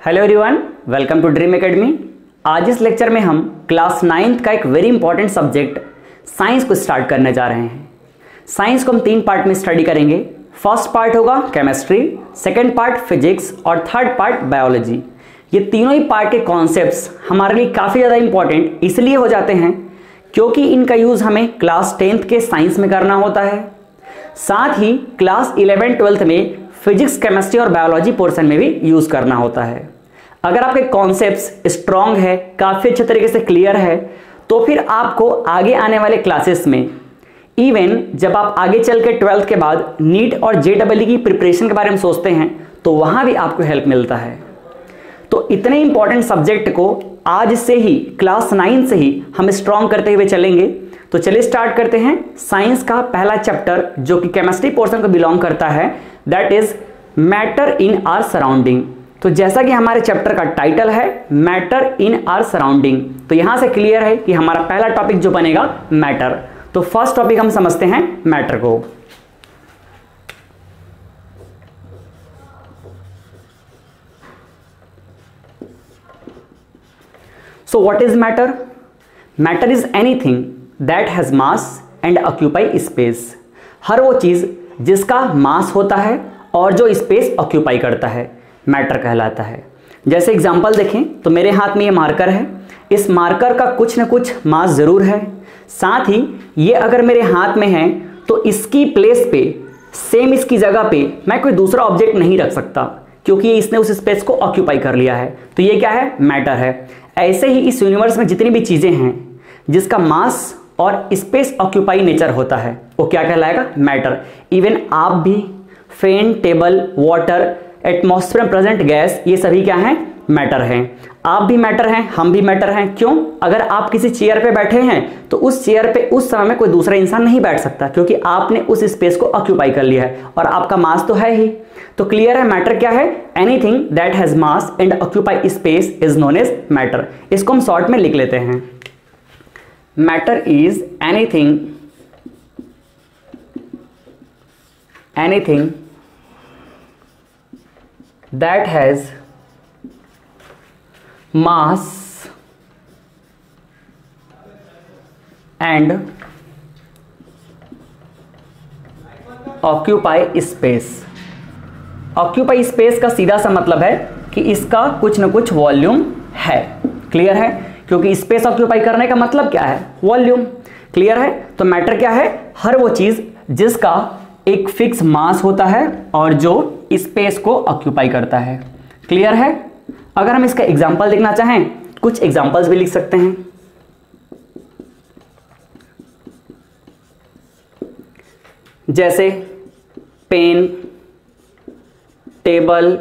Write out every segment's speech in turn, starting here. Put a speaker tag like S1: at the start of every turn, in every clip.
S1: Hello everyone, welcome to Dream Academy. आज इस lecture में हम क्लास 9th का एक वेरी इंपॉर्टेंट सब्जेक्ट साइंस को स्टार्ट करने जा रहे हैं। साइंस को हम 3 पार्ट में स्टडी करेंगे। फर्स्ट पार्ट होगा केमिस्ट्री, सेकेंड पार्ट फिजिक्स और थर्ड पार्ट बायोलॉजी। ये तीनों ही पार्ट के कॉन्सेप्ट्स हमारे लिए काफ़ी ज़्यादा इंपॉर्टेंट इसलिए हो जाते हैं क्योंकि इनका यूज़ हमें क्लास 10th के साइंस में करना होता है, साथ ही क्लास 11-12 में फिजिक्स, केमिस्ट्री और बायोलॉजी पोर्शन में भी यूज़ करना होता है। अगर आपके कॉन्सेप्ट्स स्ट्रॉन्ग है, काफ़ी अच्छे तरीके से क्लियर है, तो फिर आपको आगे आने वाले क्लासेस में, इवन जब आप आगे चल के 12th के बाद नीट और JEE की प्रिपरेशन के बारे में सोचते हैं तो वहाँ भी आपको हेल्प मिलता है। तो इतने इंपॉर्टेंट सब्जेक्ट को आज से ही क्लास 9 से ही हम स्ट्रॉन्ग करते हुए चलेंगे। तो चलिए स्टार्ट करते हैं। साइंस का पहला चैप्टर जो कि केमिस्ट्री पोर्शन को बिलोंग करता है, that is matter in our surrounding. तो जैसा कि हमारे चैप्टर का टाइटल है मैटर इन आवर सराउंडिंग, तो यहां से क्लियर है कि हमारा पहला टॉपिक जो बनेगा मैटर। तो फर्स्ट टॉपिक हम समझते हैं मैटर को। So what is matter? Matter is anything that has mass and occupy space. हर वो चीज़ जिसका मास होता है और जो स्पेस ऑक्यूपाई करता है मैटर कहलाता है। जैसे एग्जांपल देखें तो मेरे हाथ में ये मार्कर है, इस मार्कर का कुछ ना कुछ मास ज़रूर है, साथ ही ये अगर मेरे हाथ में है तो इसकी प्लेस पे, सेम इसकी जगह पे मैं कोई दूसरा ऑब्जेक्ट नहीं रख सकता क्योंकि इसने उस स्पेस को ऑक्यूपाई कर लिया है। तो ये क्या है? मैटर है। ऐसे ही इस यूनिवर्स में जितनी भी चीज़ें हैं जिसका मास और स्पेस ऑक्यूपाई नेचर होता है वो क्या कहलाएगा? मैटर। इवन आप भी, फैन, टेबल, वाटर, एटमॉस्फेयर में प्रेजेंट गैस, ये सभी क्या हैं? मैटर हैं। आप भी मैटर हैं, हम भी मैटर हैं। क्यों? अगर आप किसी चेयर पे बैठे हैं तो उस चेयर पे उस समय में कोई दूसरा इंसान नहीं बैठ सकता क्योंकि आपने उस स्पेस को ऑक्यूपाई कर लिया है और आपका मास तो है ही। तो क्लियर है मैटर क्या है? Anything that has mass and occupy space is known as matter. इसको हम शॉर्ट में लिख लेते हैं। Matter is anything that has mass and occupy space. Occupy space का सीधा सा मतलब है कि इसका कुछ न कुछ वॉल्यूम है। क्लियर है? क्योंकि स्पेस ऑक्यूपाई करने का मतलब क्या है? वॉल्यूम। क्लियर है? तो मैटर क्या है? हर वो चीज जिसका एक फिक्स मास होता है और जो स्पेस को ऑक्यूपाई करता है। क्लियर है? अगर हम इसका एग्जांपल देखना चाहें, कुछ एग्जांपल्स भी लिख सकते हैं। जैसे पेन, टेबल,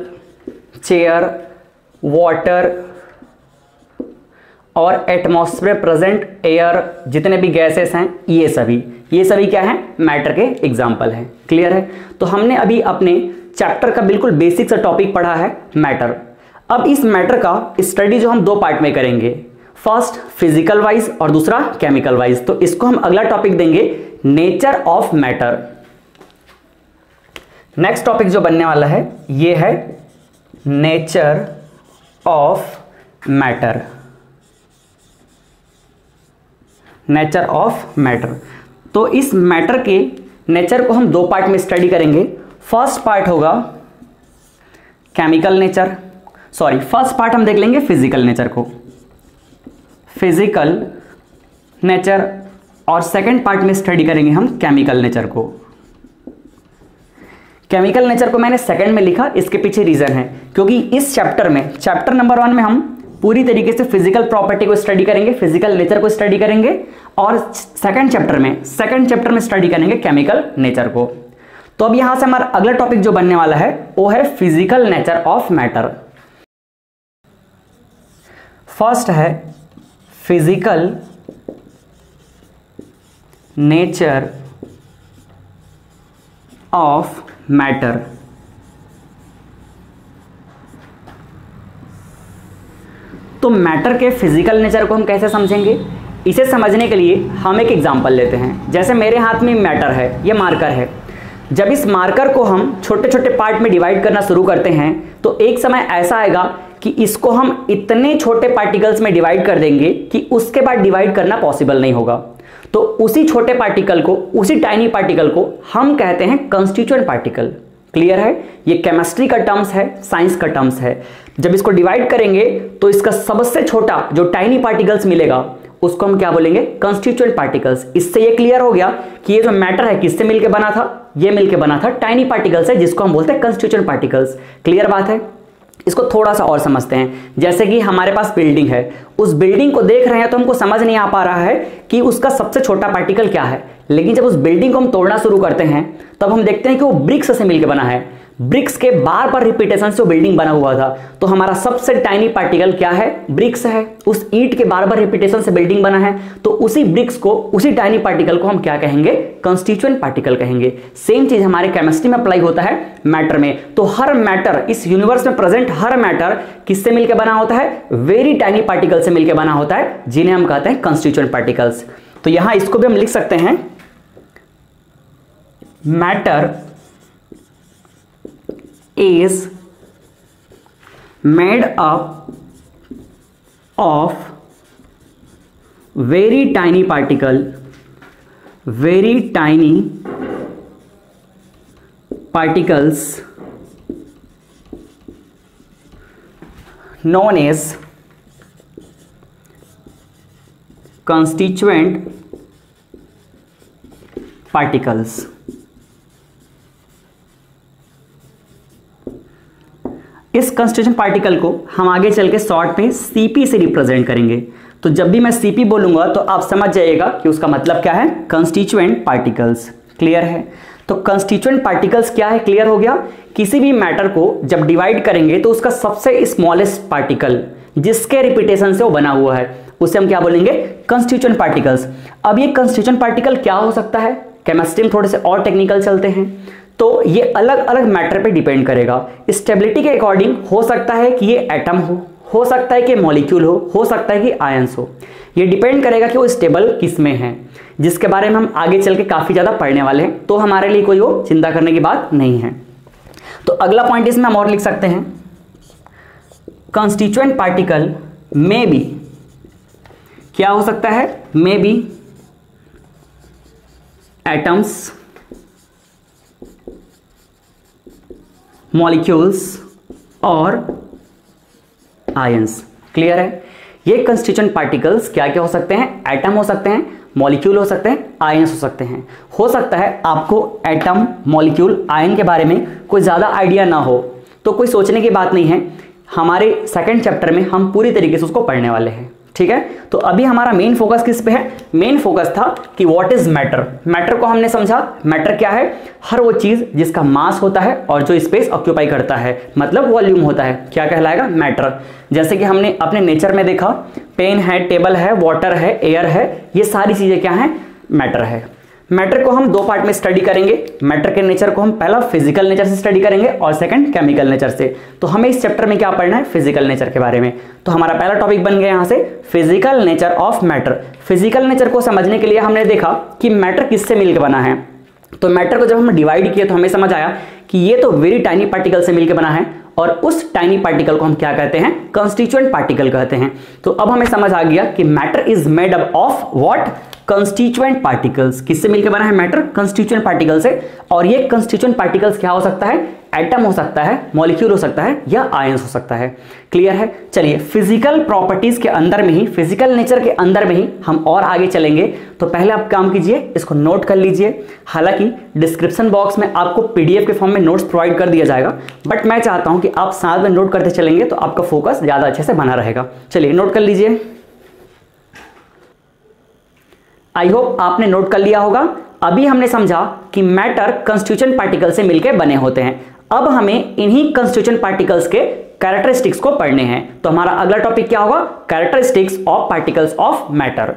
S1: चेयर, वाटर और एटमॉस्फेयर प्रेजेंट एयर, जितने भी गैसेस हैं ये सभी क्या हैं? मैटर के एग्जाम्पल हैं। क्लियर है? तो हमने अभी अपने चैप्टर का बिल्कुल बेसिक सा टॉपिक पढ़ा है मैटर। अब इस मैटर का स्टडी जो हम 2 पार्ट में करेंगे, फर्स्ट फिजिकल वाइज और दूसरा केमिकल वाइज। तो इसको हम अगला टॉपिक देंगे nature of matter. Next topic जो बनने वाला है ये है nature of matter. Nature of matter. तो इस मैटर के नेचर को हम 2 पार्ट में स्टडी करेंगे। फर्स्ट पार्ट होगा केमिकल नेचर, फर्स्ट पार्ट हम देख लेंगे फिजिकल नेचर को, फिजिकल नेचर, और सेकंड पार्ट में स्टडी करेंगे हम केमिकल नेचर को। केमिकल नेचर को मैंने सेकंड में लिखा, इसके पीछे रीजन है क्योंकि इस चैप्टर में, चैप्टर नंबर 1 में हम पूरी तरीके से फिजिकल प्रॉपर्टी को स्टडी करेंगे, फिजिकल नेचर को स्टडी करेंगे, और सेकंड चैप्टर में स्टडी करेंगे केमिकल नेचर को। तो अब यहां से हमारा अगला टॉपिक जो बनने वाला है वो है physical nature of matter. First है फिजिकल नेचर ऑफ मैटर। तो मैटर के फिजिकल नेचर को हम कैसे समझेंगे? इसे समझने के लिए हम एक एग्जांपल लेते हैं। जैसे मेरे हाथ में मैटर है, ये मार्कर है। जब इस मार्कर को हम छोटे छोटे पार्ट में डिवाइड करना शुरू करते हैं तो एक समय ऐसा आएगा कि इसको हम इतने छोटे पार्टिकल्स में डिवाइड कर देंगे कि उसके बाद डिवाइड करना पॉसिबल नहीं होगा। तो उसी छोटे पार्टिकल को, उसी टाइनी पार्टिकल को हम कहते हैं कंस्टिट्यूएंट पार्टिकल। क्लियर है? ये केमिस्ट्री का टर्म्स है, साइंस का टर्म्स है। जब इसको डिवाइड करेंगे तो इसका सबसे छोटा जो टाइनी पार्टिकल्स मिलेगा उसको हम क्या बोलेंगे? Constituent particles. इससे ये क्लियर हो गया कि ये जो मैटर है किससे मिलकर बना था? ये मिलकर बना था टाइनी पार्टिकल्स से, जिसको हम बोलते हैं कंस्टिट्यूएंट पार्टिकल्स। क्लियर बात है? इसको थोड़ा सा और समझते हैं। जैसे कि हमारे पास बिल्डिंग है, उस बिल्डिंग को देख रहे हैं तो हमको समझ नहीं आ पा रहा है कि उसका सबसे छोटा पार्टिकल क्या है, लेकिन जब उस बिल्डिंग को हम तोड़ना शुरू करते हैं तब हम देखते हैं कि वो ब्रिक्स से मिलकर बना है। ब्रिक्स के बार बार रिपीटेशन से वो बिल्डिंग बना हुआ था। तो हमारा सबसे टाइनी पार्टिकल क्या है? ब्रिक्स है। उस ईंट के बार बार रिपीटेशन से बिल्डिंग बना है, तो उसी ब्रिक्स को, उसी टाइनी पार्टिकल को हम क्या कहेंगे? कंस्टिट्यूएंट पार्टिकल कहेंगे। सेम चीज हमारे केमिस्ट्री में अप्लाई होता है मैटर में। तो हर मैटर, इस यूनिवर्स में प्रेजेंट हर मैटर किससे मिलकर बना होता है? वेरी टाइनी पार्टिकल से मिलकर बना होता है, जिन्हें हम कहते हैं कंस्टिट्यूएंट पार्टिकल्स। तो यहां इसको भी हम लिख सकते हैं, matter is made up of very tiny particle, very tiny particles known as constituent particles। इस कंस्टिट्यूएंट पार्टिकल को हम आगे चल के शॉर्ट में सीपी से रिप्रेजेंट करेंगे। तो जब भी मैं सीपी बोलूंगा तो आप समझ जाइएगा कि उसका मतलब क्या है? Constituent particles. क्लियर है? तो कंस्टिट्यूएंट पार्टिकल्स क्या है? क्लियर हो गया। किसी भी मैटर को जब डिवाइड करेंगे तो उसका सबसे स्मॉलेस्ट पार्टिकल जिसके रिपीटेशन से वो बना हुआ है उसे हम क्या बोलेंगे? Constituent particles. अब ये कंस्टिट्यूएंट पार्टिकल क्या हो सकता है? केमिस्ट्री में थोड़े से और टेक्निकल चलते हैं, तो ये अलग अलग मैटर पे डिपेंड करेगा। स्टेबिलिटी के अकॉर्डिंग हो सकता है कि ये एटम हो सकता है कि मॉलिक्यूल हो सकता है कि आयंस हो। ये डिपेंड करेगा कि वो स्टेबल किस में है, जिसके बारे में हम आगे चल के काफी ज्यादा पढ़ने वाले हैं। तो हमारे लिए कोई वो चिंता करने की बात नहीं है। तो अगला पॉइंट इसमें हम और लिख सकते हैं, कंस्टिट्यूएंट पार्टिकल में भी क्या हो सकता है? में बी एटम्स, मॉलिक्यूल्स और आयंस। क्लियर है? ये कंस्टिट्यूएंट पार्टिकल्स क्या क्या हो सकते हैं? एटम हो सकते हैं, मॉलिक्यूल हो सकते हैं, आयंस हो सकते हैं। हो सकता है आपको एटम, मॉलिक्यूल, आयन के बारे में कोई ज्यादा आइडिया ना हो, तो कोई सोचने की बात नहीं है। हमारे सेकंड चैप्टर में हम पूरी तरीके से उसको पढ़ने वाले हैं। ठीक है? तो अभी हमारा मेन फोकस किस पे है? मेन फोकस था कि व्हाट इज मैटर। मैटर को हमने समझा। मैटर क्या है? हर वो चीज जिसका मास होता है और जो स्पेस ऑक्यूपाई करता है, मतलब वॉल्यूम होता है, क्या कहलाएगा? मैटर। जैसे कि हमने अपने नेचर में देखा, पेन है, टेबल है, वाटर है, एयर है, ये सारी चीजें क्या है? मैटर है। मैटर को हम दो पार्ट में स्टडी करेंगे। मैटर के नेचर को हम पहला फिजिकल नेचर से स्टडी करेंगे और सेकंड केमिकल नेचर से। तो हमें इस चैप्टर में क्या पढ़ना है? फिजिकल नेचर के बारे में। तो हमारा पहला टॉपिक बन गया यहां से physical nature of matter. Physical nature को समझने के लिए हमने देखा कि मैटर किससे मिलकर बना है। तो मैटर को जब हम डिवाइड किए तो हमें समझ आया कि ये तो वेरी टाइनी पार्टिकल से मिलकर बना है, और उस टाइनी पार्टिकल को हम क्या कहते हैं? कंस्टिट्यूएंट पार्टिकल कहते हैं। तो अब हमें समझ आ गया कि matter is made up of what? Constituent particles. किससे मिलकर बना है मैटर? कंस्टिट्यूएंट पार्टिकल से। और ये कंस्टिट्यूएंट पार्टिकल्स क्या हो सकता है? एटम हो सकता है, मॉलिक्यूल हो सकता है, या आयंस हो सकता है। क्लियर है? चलिए, फिजिकल प्रॉपर्टीज के अंदर में ही, फिजिकल नेचर के अंदर में ही हम और आगे चलेंगे। तो पहले आप काम कीजिए, इसको नोट कर लीजिए। हालांकि डिस्क्रिप्शन बॉक्स में आपको पीडीएफ के फॉर्म में नोट्स प्रोवाइड कर दिया जाएगा, बट मैं चाहता हूं कि आप साथ में नोट करते चलेंगे तो आपका फोकस ज्यादा अच्छे से बना रहेगा। चलिए नोट कर लीजिए। आई होप आपने नोट कर लिया होगा। अभी हमने समझा कि मैटर कंस्टिट्यूएंट पार्टिकल से मिलकर बने होते हैं। अब हमें इन्हीं कंस्टिट्यूएंट पार्टिकल्स के कैरेक्टरिस्टिक्स को पढ़ने हैं। तो हमारा अगला टॉपिक क्या होगा? Characteristics of particles of matter.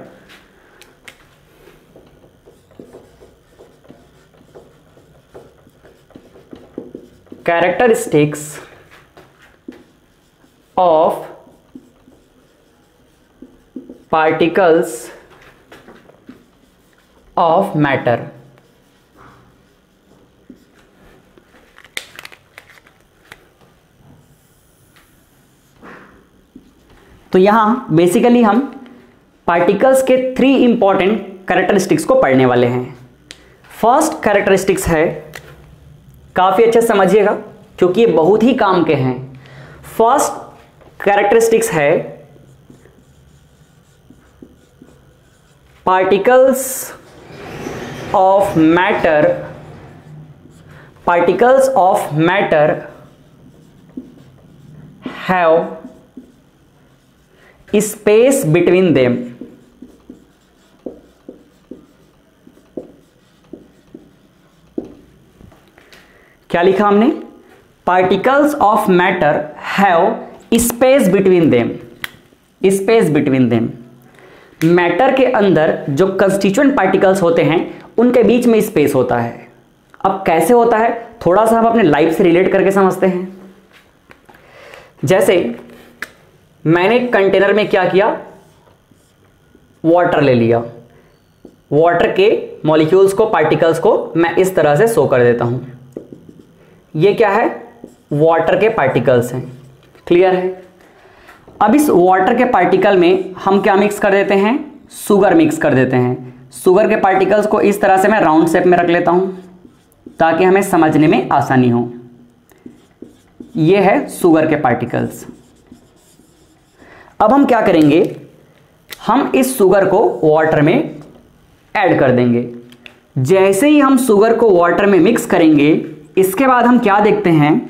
S1: Characteristics of particles of matter. तो यहां बेसिकली हम पार्टिकल्स के 3 इंपॉर्टेंट कैरेक्टरिस्टिक्स को पढ़ने वाले हैं। फर्स्ट कैरेक्टरिस्टिक्स है, काफी अच्छे समझिएगा क्योंकि ये बहुत ही काम के हैं। फर्स्ट कैरेक्टरिस्टिक्स है particles of matter have space between them। क्या लिखा हमने? Particles of matter have space between them. Space between them, matter के अंदर जो कंस्टिट्यूएंट पार्टिकल्स होते हैं उनके बीच में स्पेस होता है। अब कैसे होता है थोड़ा सा हम अपने लाइफ से रिलेट करके समझते हैं। जैसे मैंने एक कंटेनर में क्या किया, वाटर ले लिया, वाटर के मॉलिक्यूल्स को, पार्टिकल्स को मैं इस तरह से शो कर देता हूं। ये क्या है? वाटर के पार्टिकल्स हैं। क्लियर है? अब इस वाटर के पार्टिकल में हम क्या मिक्स कर देते हैं? शुगर मिक्स कर देते हैं। शुगर के पार्टिकल्स को इस तरह से मैं राउंड शेप में रख लेता हूं ताकि हमें समझने में आसानी हो। ये है शुगर के पार्टिकल्स। अब हम क्या करेंगे, हम इस शुगर को वाटर में ऐड कर देंगे। जैसे ही हम शुगर को वाटर में मिक्स करेंगे, इसके बाद हम क्या देखते हैं,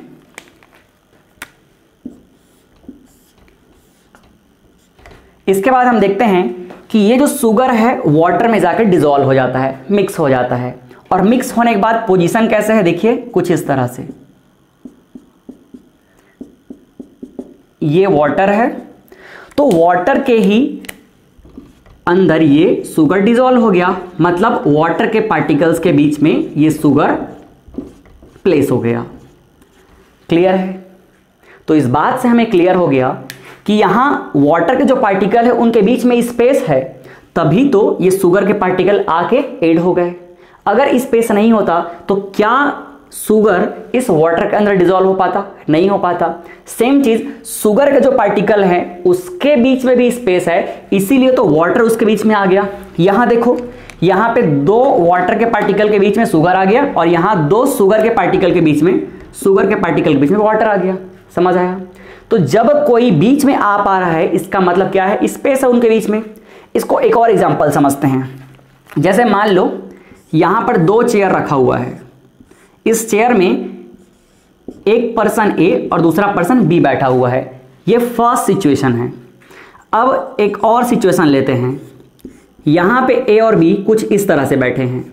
S1: इसके बाद हम देखते हैं कि ये जो शुगर है वाटर में जाकर डिसॉल्व हो जाता है, मिक्स हो जाता है। और मिक्स होने के बाद पोजीशन कैसे है देखिए, कुछ इस तरह से। ये वाटर है, तो वाटर के ही अंदर ये शुगर डिसॉल्व हो गया, मतलब वाटर के पार्टिकल्स के बीच में ये शुगर प्लेस हो गया। क्लियर है? तो इस बात से हमें क्लियर हो गया कि यहां वाटर के जो पार्टिकल है उनके बीच में स्पेस है, तभी तो ये शुगर के पार्टिकल आके ऐड हो गए। अगर स्पेस नहीं होता तो क्या शुगर इस वाटर के अंदर डिसॉल्व हो पाता? नहीं हो पाता। सेम चीज शुगर के जो पार्टिकल है उसके बीच में भी स्पेस है, इसीलिए तो वाटर उसके बीच में आ गया। यहां देखो, यहां पे 2 वाटर के पार्टिकल के बीच में शुगर आ गया और यहां 2 शुगर के पार्टिकल के बीच में वाटर आ गया। समझ आया? तो जब कोई बीच में आ पा रहा है इसका मतलब क्या है? स्पेस है उनके बीच में। इसको एक और एग्जांपल समझते हैं। जैसे मान लो यहां पर 2 चेयर रखा हुआ है, इस चेयर में एक पर्सन ए और दूसरा पर्सन बी बैठा हुआ है। ये फर्स्ट सिचुएशन है। अब एक और सिचुएशन लेते हैं। यहां पे ए और बी कुछ इस तरह से बैठे हैं।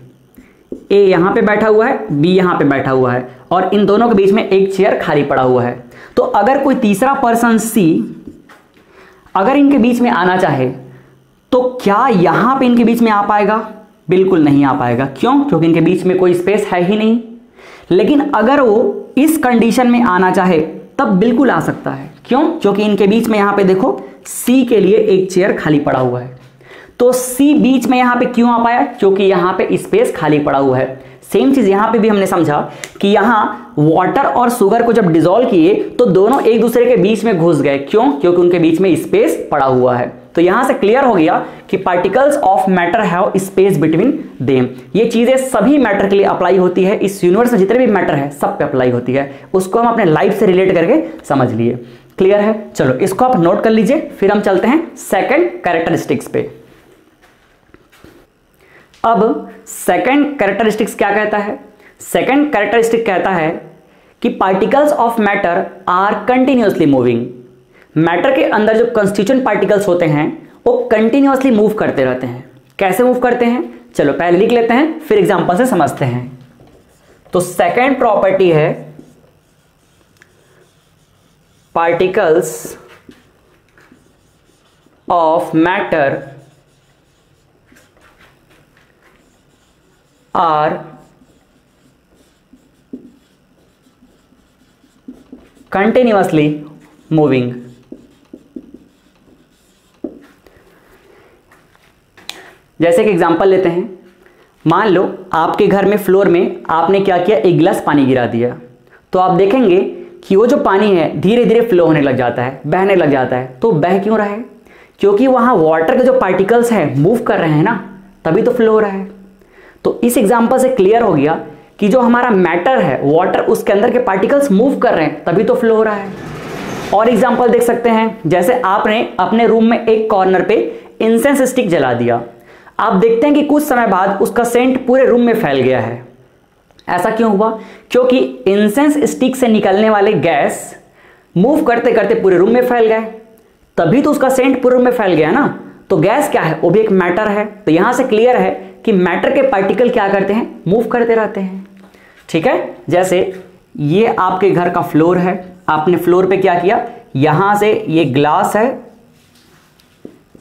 S1: ए यहां पे बैठा हुआ है, बी यहां पे बैठा हुआ है और इन दोनों के बीच में एक चेयर खाली पड़ा हुआ है। तो अगर कोई तीसरा पर्सन सी अगर इनके बीच में आना चाहे तो क्या यहां पे इनके बीच में आ पाएगा? बिल्कुल नहीं आ पाएगा। क्यों? क्योंकि इनके बीच में कोई स्पेस है ही नहीं। लेकिन अगर वो इस कंडीशन में आना चाहे तब बिल्कुल आ सकता है। क्यों? क्योंकि इनके बीच में यहां पे देखो सी के लिए एक चेयर खाली पड़ा हुआ है। तो सी बीच में यहां पे क्यों आ पाया? क्योंकि यहां पे स्पेस खाली पड़ा हुआ है। सेम चीज यहां पे भी हमने समझा कि यहां वाटर और शुगर को जब डिसॉल्व किए तो दोनों एक दूसरे के बीच में घुस गए। क्यों? क्योंकि उनके बीच में स्पेस पड़ा हुआ है। तो यहां से क्लियर हो गया कि particles of matter have space between them. ये चीजें सभी मैटर के लिए अप्लाई होती है। इस यूनिवर्स में जितने भी मैटर है सब पे अप्लाई होती है। उसको हम अपने लाइफ से रिलेट करके समझ लिए। क्लियर है? चलो इसको आप नोट कर लीजिए, फिर हम चलते हैं सेकंड कैरेक्टरिस्टिक्स पे। अब सेकंड कैरेक्टरिस्टिक्स क्या कहता है? सेकंड कैरेक्टरिस्टिक कहता है कि particles of matter are continuously moving. Matter के अंदर जो कंस्टिट्यूएंट पार्टिकल्स होते हैं वो कंटिन्यूअसली मूव करते रहते हैं। कैसे मूव करते हैं? चलो पहले लिख लेते हैं, फिर एग्जांपल से समझते हैं। तो सेकंड प्रॉपर्टी है particles of matter are continuously moving. जैसे कि एग्जांपल लेते हैं, मान लो आपके घर में फ्लोर में आपने क्या किया, एक गिलास पानी गिरा दिया। तो आप देखेंगे कि वो जो पानी है धीरे धीरे फ्लो होने लग जाता है, बहने लग जाता है। तो बह क्यों रहा है? क्योंकि वहाँ वाटर के जो पार्टिकल्स हैं मूव कर रहे हैं ना, तभी तो फ्लो हो रहा है। तो इस एग्जाम्पल से क्लियर हो गया कि जो हमारा मैटर है वाटर, उसके अंदर के पार्टिकल्स मूव कर रहे हैं, तभी तो फ्लो हो रहा है। और एग्जाम्पल देख सकते हैं, जैसे आपने अपने रूम में एक कॉर्नर पे इंसेंस स्टिक जला दिया, आप देखते हैं कि कुछ समय बाद उसका सेंट पूरे रूम में फैल गया है। ऐसा क्यों हुआ? क्योंकि इंसेंस स्टिक से निकलने वाले गैस मूव करते करते पूरे रूम में फैल गए, तभी तो उसका सेंट पूरे रूम में फैल गया ना। तो गैस क्या है? वो भी एक मैटर है। तो यहां से क्लियर है कि मैटर के पार्टिकल क्या करते हैं? मूव करते रहते हैं। ठीक है, जैसे ये आपके घर का फ्लोर है, आपने फ्लोर पे क्या किया, यहां से ये ग्लास है,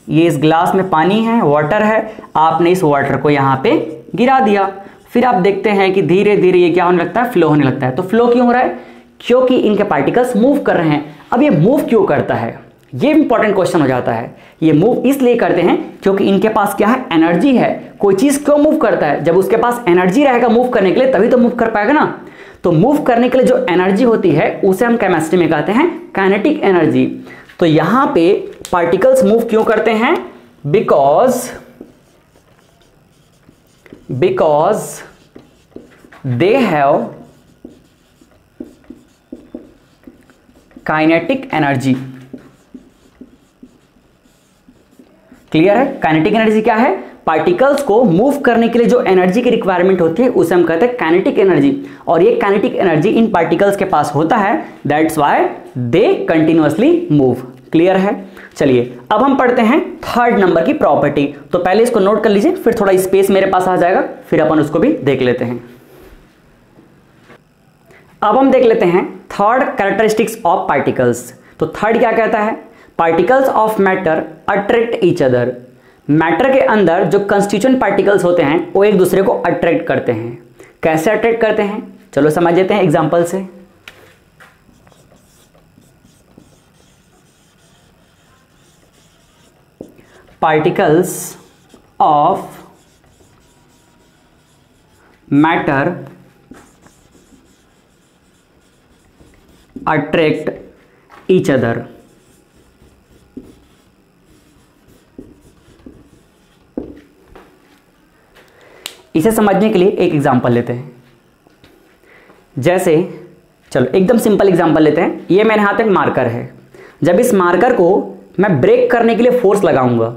S1: ये इस ग्लास में पानी है, वाटर है, आपने इस वाटर को यहां पे गिरा दिया। फिर आप देखते हैं कि धीरे धीरे ये क्या होने लगता है? फ्लो होने लगता है। तो फ्लो क्यों हो रहा है? क्योंकि इनके पार्टिकल्स मूव कर रहे हैं। अब ये मूव क्यों करता है? ये इंपॉर्टेंट क्वेश्चन हो जाता है। ये मूव इसलिए करते हैं क्योंकि इनके पास क्या है? एनर्जी है। कोई चीज क्यों मूव करता है? जब उसके पास एनर्जी रहेगा मूव करने के लिए, तभी तो मूव कर पाएगा ना। तो मूव करने के लिए जो एनर्जी होती है उसे हम केमिस्ट्री में कहते हैं काइनेटिक एनर्जी। तो यहां पे पार्टिकल्स मूव क्यों करते हैं? Because they have kinetic energy. Clear है? काइनेटिक एनर्जी क्या है? पार्टिकल्स को मूव करने के लिए जो एनर्जी की रिक्वायरमेंट होती है उसे हम कहते हैं काइनेटिक एनर्जी। और ये काइनेटिक एनर्जी इन पार्टिकल्स के पास होता है, that's why they continuously move. Clear है? चलिए अब हम पढ़ते हैं थर्ड नंबर की प्रॉपर्टी। तो पहले इसको नोट कर लीजिए, फिर थोड़ा स्पेस मेरे पास आ जाएगा, फिर अपन उसको भी देख लेते हैं। अब हम देख लेते हैं थर्ड कैरेक्टरिस्टिक्स ऑफ पार्टिकल्स। तो थर्ड क्या कहता है? Particles of matter attract each other. Matter के अंदर जो कंस्टिट्यूएंट पार्टिकल्स होते हैं वो एक दूसरे को अट्रैक्ट करते हैं। कैसे अट्रैक्ट करते हैं? चलो समझ लेते हैं एग्जांपल से। Particles of matter attract each other. इसे समझने के लिए एक एग्जांपल लेते हैं। जैसे चलो एकदम सिंपल एग्जांपल लेते हैं। ये मेरे हाथ में मार्कर है, जब इस मार्कर को मैं ब्रेक करने के लिए फोर्स लगाऊंगा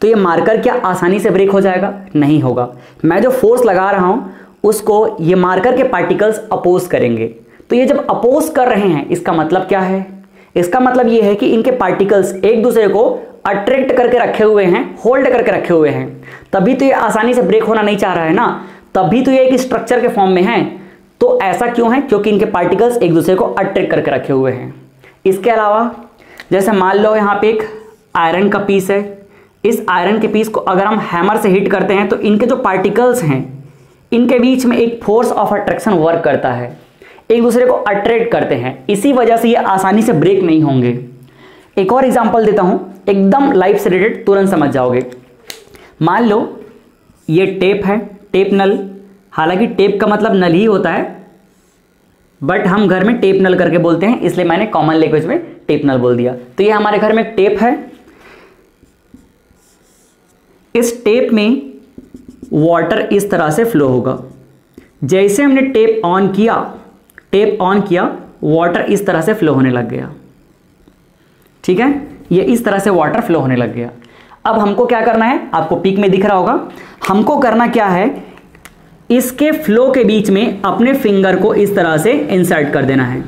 S1: तो ये मार्कर क्या आसानी से ब्रेक हो जाएगा? नहीं होगा। मैं जो फोर्स लगा रहा हूं उसको ये मार्कर के पार्टिकल्स अपोज करेंगे। तो ये जब अपोज कर रहे हैं इसका मतलब क्या है? इसका मतलब ये है कि इनके पार्टिकल्स एक दूसरे को अट्रैक्ट करके रखे हुए हैं, होल्ड करके रखे हुए हैं, तभी तो ये आसानी से ब्रेक होना नहीं चाह रहा है ना, तभी तो ये एक स्ट्रक्चर के फॉर्म में है। तो ऐसा क्यों है? क्योंकि इनके पार्टिकल्स एक दूसरे को अट्रैक्ट करके रखे हुए हैं। इसके अलावा जैसे मान लो यहाँ पे एक आयरन का पीस है, इस आयरन के पीस को अगर हम हैमर से हिट करते हैं तो इनके जो पार्टिकल्स हैं इनके बीच में एक फोर्स ऑफ अट्रैक्शन वर्क करता है, एक दूसरे को अट्रैक्ट करते हैं, इसी वजह से ये आसानी से ब्रेक नहीं होंगे। एक और एग्जांपल देता हूं, एकदम लाइफ से रिलेटेड, तुरंत समझ जाओगे। मान लो ये टेप है, टेप नल। हालांकि टेप का मतलब नल ही होता है, बट हम घर में टेप नल करके बोलते हैं, इसलिए मैंने कॉमन लैंग्वेज में टेप नल बोल दिया। तो ये हमारे घर में एक टेप है, इस टेप में वाटर इस तरह से फ्लो होगा। जैसे हमने टेप ऑन किया वाटर इस तरह से फ्लो होने लग गया। ठीक है, ये इस तरह से वाटर फ्लो होने लग गया। अब हमको क्या करना है? आपको पिक में दिख रहा होगा, हमको करना क्या है? इसके फ्लो के बीच में अपने फिंगर को इस तरह से इंसर्ट कर देना है।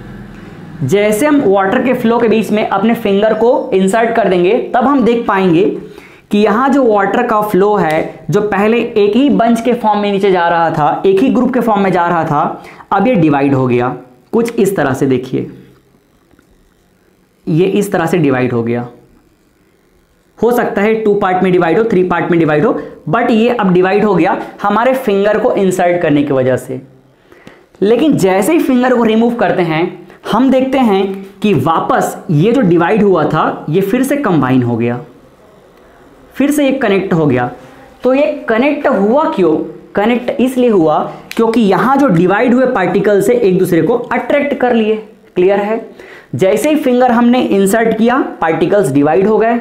S1: जैसे हम वाटर के फ्लो के बीच में अपने फिंगर को इंसर्ट कर देंगे तब हम देख पाएंगे कि यहां जो वाटर का फ्लो है, जो पहले एक ही बंच के फॉर्म में नीचे जा रहा था, एक ही ग्रुप के फॉर्म में जा रहा था, अब ये डिवाइड हो गया कुछ इस तरह से। देखिए ये इस तरह से डिवाइड हो गया। हो सकता है 2 पार्ट में डिवाइड हो, 3 पार्ट में डिवाइड हो, बट ये अब डिवाइड हो गया हमारे फिंगर को इंसर्ट करने की वजह से। लेकिन जैसे ही फिंगर को रिमूव करते हैं हम देखते हैं कि वापस ये जो डिवाइड हुआ था ये फिर से कंबाइन हो गया, फिर से ये कनेक्ट हो गया। तो ये कनेक्ट हुआ क्यों? कनेक्ट इसलिए हुआ क्योंकि यहां जो डिवाइड हुए पार्टिकल से एक दूसरे को अट्रैक्ट कर लिए। क्लियर है? जैसे ही फिंगर हमने इंसर्ट किया पार्टिकल्स डिवाइड हो गए,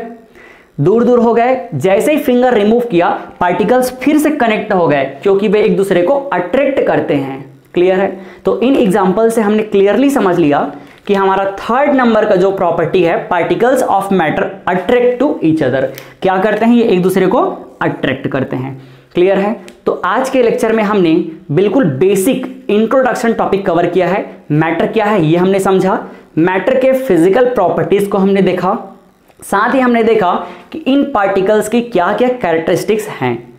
S1: दूर दूर हो गए। जैसे ही फिंगर रिमूव किया पार्टिकल्स फिर से कनेक्ट हो गए, क्योंकि वे एक दूसरे को अट्रैक्ट करते हैं। क्लियर है? तो इन एग्जांपल से हमने क्लियरली समझ लिया कि हमारा थर्ड नंबर का जो प्रॉपर्टी है, particles of matter attract to each other, क्या करते हैं? ये एक दूसरे को अट्रैक्ट करते हैं। क्लियर है? तो आज के लेक्चर में हमने बिल्कुल बेसिक इंट्रोडक्शन टॉपिक कवर किया है। मैटर क्या है ये हमने समझा, मैटर के फिजिकल प्रॉपर्टीज को हमने देखा, साथ ही हमने देखा कि इन पार्टिकल्स की क्या क्या कैरेक्टरिस्टिक्स हैं।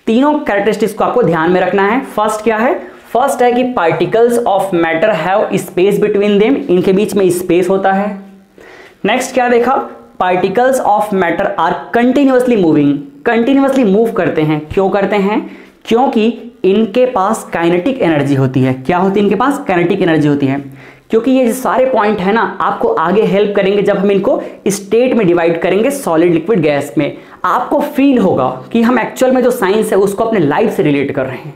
S1: तीनों कैरेक्टरिस्टिक्स को आपको ध्यान में रखना है। फर्स्ट क्या है? फर्स्ट है कि particles of matter have space between them, इनके बीच में स्पेस होता है। नेक्स्ट क्या देखा? Particles of matter are continuously moving, continuously move करते हैं। क्यों करते हैं? क्योंकि इनके पास काइनेटिक एनर्जी होती है। क्या होती है? इनके पास काइनेटिक एनर्जी होती है। क्योंकि ये सारे पॉइंट है ना आपको आगे हेल्प करेंगे जब हम इनको स्टेट में डिवाइड करेंगे, सॉलिड लिक्विड गैस में। आपको फील होगा कि हम एक्चुअल में जो साइंस है उसको अपने लाइफ से रिलेट कर रहे हैं।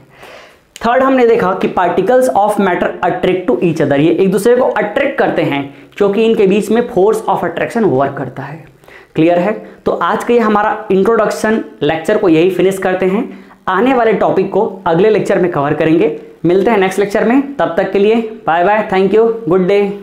S1: थर्ड हमने देखा कि particles of matter attract to each other, ये एक दूसरे को अट्रैक्ट करते हैं क्योंकि इनके बीच में फोर्स ऑफ अट्रैक्शन वर्क करता है। क्लियर है? तो आज का ये हमारा इंट्रोडक्शन लेक्चर को यही फिनिश करते हैं। आने वाले टॉपिक को अगले लेक्चर में कवर करेंगे। मिलते हैं नेक्स्ट लेक्चर में, तब तक के लिए bye bye, thank you, good day.